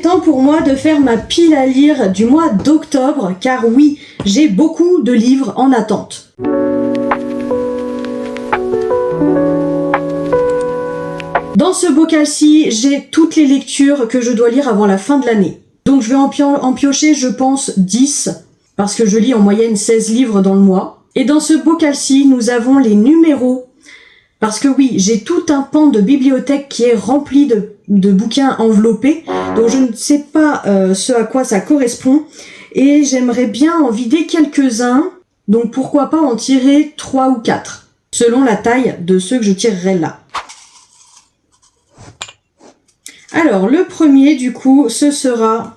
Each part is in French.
temps pour moi de faire ma pile à lire du mois d'octobre, car oui, j'ai beaucoup de livres en attente. Dans ce bocal-ci, j'ai toutes les lectures que je dois lire avant la fin de l'année. Donc je vais en piocher, je pense, 10, parce que je lis en moyenne 16 livres dans le mois. Et dans ce bocal-ci, nous avons les numéros. Parce que oui, j'ai tout un pan de bibliothèque qui est rempli de bouquins enveloppés, dont je ne sais pas ce à quoi ça correspond. Et j'aimerais bien en vider quelques-uns, donc pourquoi pas en tirer 3 ou 4, selon la taille de ceux que je tirerai là. Alors, le premier, du coup, ce sera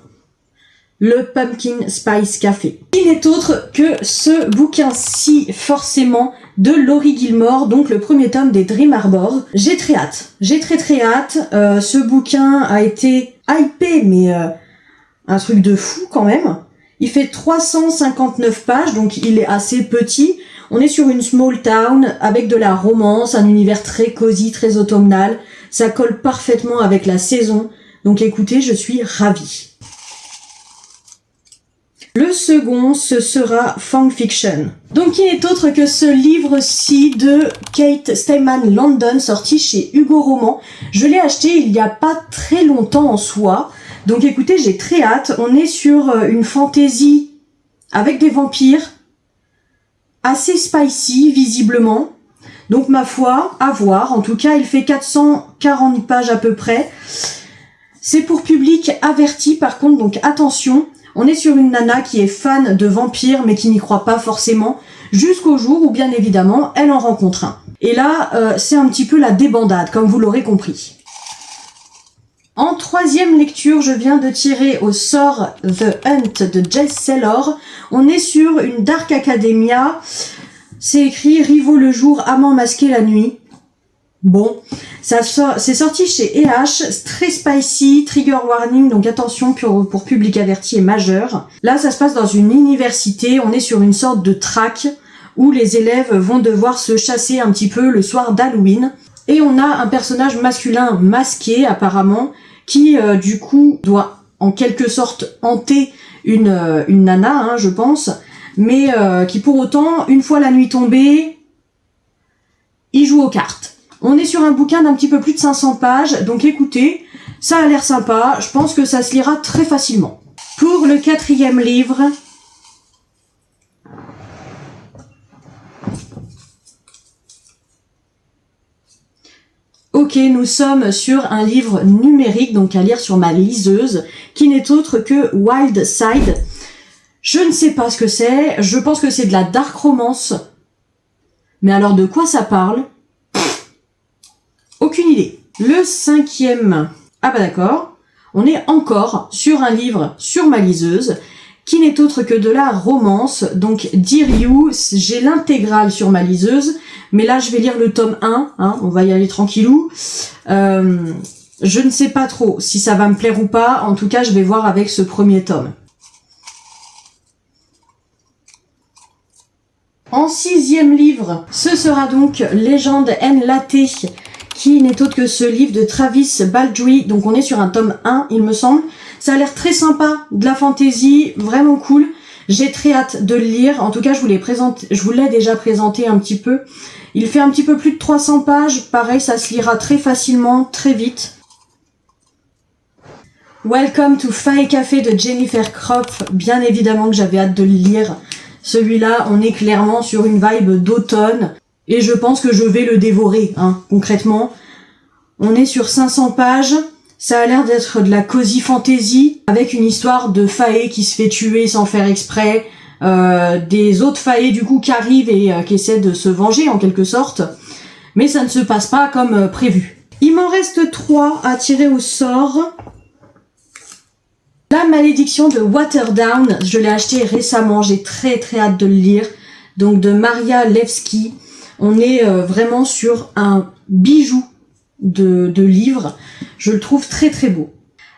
le Pumpkin Spice Café. Il n'est autre que ce bouquin-ci, forcément, de Laurie Gilmore, donc le premier tome des Dream Harbor. J'ai très hâte. J'ai très hâte. Ce bouquin a été hypé, mais un truc de fou quand même. Il fait 359 pages, donc il est assez petit. On est sur une small town avec de la romance, un univers très cosy, très automnal. Ça colle parfaitement avec la saison. Donc écoutez, je suis ravie. Le second, ce sera Fanfiction. Donc il n'est autre que ce livre-ci de Kate Steinman London, sorti chez Hugo Roman. Je l'ai acheté il n'y a pas très longtemps en soi. Donc écoutez, j'ai très hâte. On est sur une fantasy avec des vampires, assez spicy visiblement. Donc ma foi, à voir. En tout cas, il fait 440 pages à peu près. C'est pour public averti par contre, donc attention. On est sur une nana qui est fan de vampires mais qui n'y croit pas forcément, jusqu'au jour où bien évidemment elle en rencontre un. Et là, c'est un petit peu la débandade, comme vous l'aurez compris. En troisième lecture, je viens de tirer au sort The Hunt de Jess Saylor. On est sur une Dark Academia. C'est écrit Rivaux le jour, amants masqués la nuit. Bon, c'est sorti chez EH, très spicy, trigger warning, donc attention pour public averti et majeur. Là, ça se passe dans une université, on est sur une sorte de track où les élèves vont devoir se chasser un petit peu le soir d'Halloween. Et on a un personnage masculin masqué, apparemment, qui, du coup, doit en quelque sorte hanter une nana, hein, je pense, mais qui pour autant, une fois la nuit tombée, il joue aux cartes. On est sur un bouquin d'un petit peu plus de 500 pages, donc écoutez, ça a l'air sympa, je pense que ça se lira très facilement. Pour le quatrième livre, ok, nous sommes sur un livre numérique, donc à lire sur ma liseuse, qui n'est autre que Wild Side. Je ne sais pas ce que c'est, je pense que c'est de la dark romance, mais alors de quoi ça parle ? Aucune idée. Le cinquième, ah bah d'accord, on est encore sur un livre sur ma liseuse, qui n'est autre que de la romance, donc Dear You, j'ai l'intégrale sur ma liseuse, mais là je vais lire le tome 1, hein, on va y aller tranquillou. Je ne sais pas trop si ça va me plaire ou pas, en tout cas je vais voir avec ce premier tome. En sixième livre, ce sera donc Légende N. Laté, qui n'est autre que ce livre de Travis Baldree, donc on est sur un tome 1, il me semble. Ça a l'air très sympa, de la fantasy, vraiment cool. J'ai très hâte de le lire, en tout cas je vous l'ai déjà présenté un petit peu. Il fait un petit peu plus de 300 pages, pareil ça se lira très facilement, très vite. Welcome to Fae Café de Jennifer Kropf, bien évidemment que j'avais hâte de le lire. Celui-là, on est clairement sur une vibe d'automne. Et je pense que je vais le dévorer, hein, concrètement. On est sur 500 pages. Ça a l'air d'être de la cozy fantasy, avec une histoire de fae qui se fait tuer sans faire exprès. Des autres fae, du coup, qui arrivent et qui essaient de se venger, en quelque sorte. Mais ça ne se passe pas comme prévu. Il m'en reste 3 à tirer au sort. La malédiction de Waterdown, je l'ai acheté récemment, j'ai très hâte de le lire. Donc de Maria Levski. On est vraiment sur un bijou de livre. Je le trouve très beau.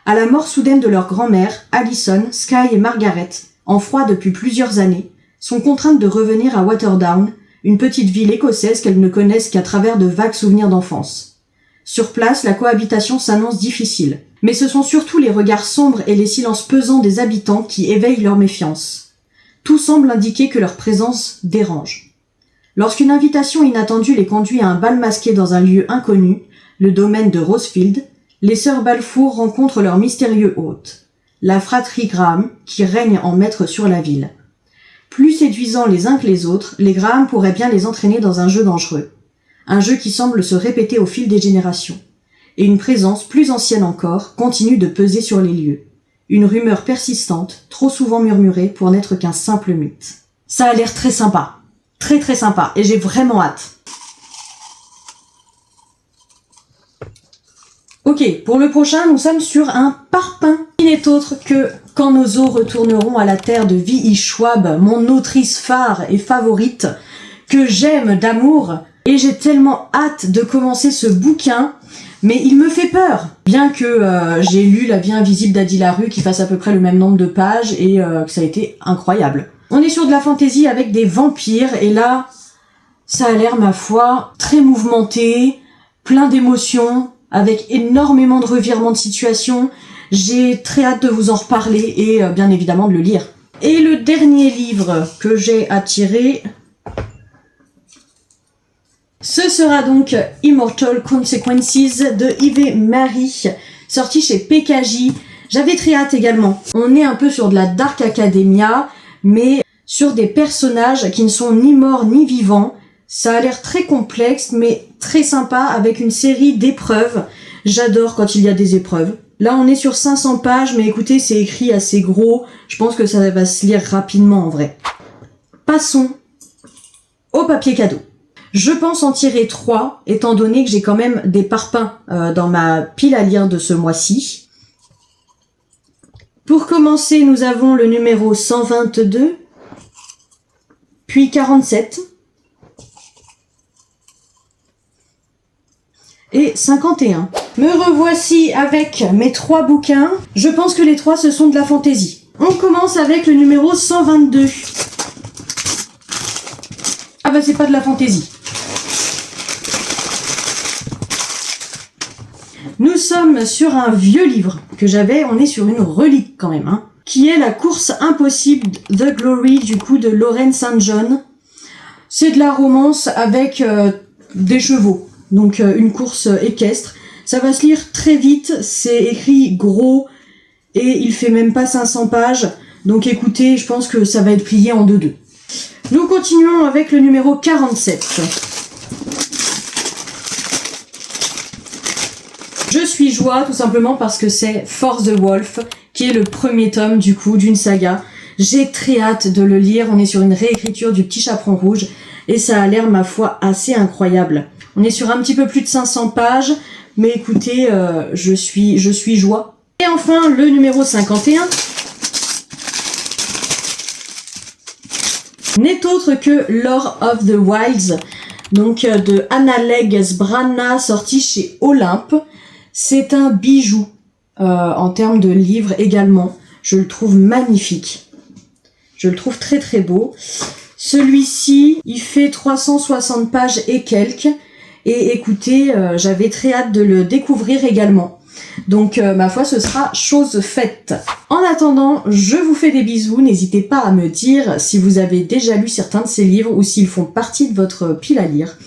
À la mort soudaine de leur grand-mère, Allison, Sky et Margaret, en froid depuis plusieurs années, sont contraintes de revenir à Waterdown, une petite ville écossaise qu'elles ne connaissent qu'à travers de vagues souvenirs d'enfance. Sur place, la cohabitation s'annonce difficile. Mais ce sont surtout les regards sombres et les silences pesants des habitants qui éveillent leur méfiance. Tout semble indiquer que leur présence dérange. Lorsqu'une invitation inattendue les conduit à un bal masqué dans un lieu inconnu, le domaine de Rosefield, les sœurs Balfour rencontrent leur mystérieux hôte, la fratrie Graham, qui règne en maître sur la ville. Plus séduisants les uns que les autres, les Graham pourraient bien les entraîner dans un jeu dangereux. Un jeu qui semble se répéter au fil des générations. Et une présence plus ancienne encore continue de peser sur les lieux. Une rumeur persistante, trop souvent murmurée pour n'être qu'un simple mythe. Ça a l'air très sympa. Très très sympa. Et j'ai vraiment hâte. Ok, pour le prochain, nous sommes sur un parpaing qui n'est autre que Quand nos os retourneront à la terre de V.E. Schwab, mon autrice phare et favorite, que j'aime d'amour, et j'ai tellement hâte de commencer ce bouquin, mais il me fait peur. Bien que j'ai lu La vie invisible d'Adi Larue qui fasse à peu près le même nombre de pages et que ça a été incroyable. On est sur de la fantaisie avec des vampires, et là, ça a l'air, ma foi, très mouvementé, plein d'émotions, avec énormément de revirements de situation. J'ai très hâte de vous en reparler et bien évidemment de le lire. Et le dernier livre que j'ai à tirer, ce sera donc Immortal Consequences de Yves Marie, sorti chez PKJ. J'avais très hâte également. On est un peu sur de la Dark Academia, mais sur des personnages qui ne sont ni morts ni vivants. Ça a l'air très complexe, mais très sympa, avec une série d'épreuves. J'adore quand il y a des épreuves. Là, on est sur 500 pages, mais écoutez, c'est écrit assez gros. Je pense que ça va se lire rapidement, en vrai. Passons au papier cadeau. Je pense en tirer 3, étant donné que j'ai quand même des parpaings dans ma pile à lire de ce mois-ci. Pour commencer, nous avons le numéro 122, puis 47, et 51. Me revoici avec mes 3 bouquins. Je pense que les 3, ce sont de la fantaisie. On commence avec le numéro 122. Ah bah c'est pas de la fantaisie. Nous sommes sur un vieux livre que j'avais, on est sur une relique quand même, hein, qui est La course impossible The Glory du coup de Lauren St. John. C'est de la romance avec des chevaux, donc une course équestre. Ça va se lire très vite, c'est écrit gros et il fait même pas 500 pages. Donc écoutez, je pense que ça va être plié en 2-2. Nous continuons avec le numéro 47. Je suis joie tout simplement parce que c'est Force the Wolf, qui est le premier tome du coup d'une saga. J'ai très hâte de le lire, on est sur une réécriture du Petit Chaperon Rouge et ça a l'air, ma foi, assez incroyable. On est sur un petit peu plus de 500 pages, mais écoutez, je suis joie. Et enfin, le numéro 51 n'est autre que Lore of the Wilds, donc de Anna Legg Branna, sorti chez Olympe. C'est un bijou en termes de livre également. Je le trouve magnifique. Je le trouve très très beau. Celui-ci, il fait 360 pages et quelques. Et écoutez, j'avais très hâte de le découvrir également. Donc, ma foi, ce sera chose faite. En attendant, je vous fais des bisous. N'hésitez pas à me dire si vous avez déjà lu certains de ces livres ou s'ils font partie de votre pile à lire.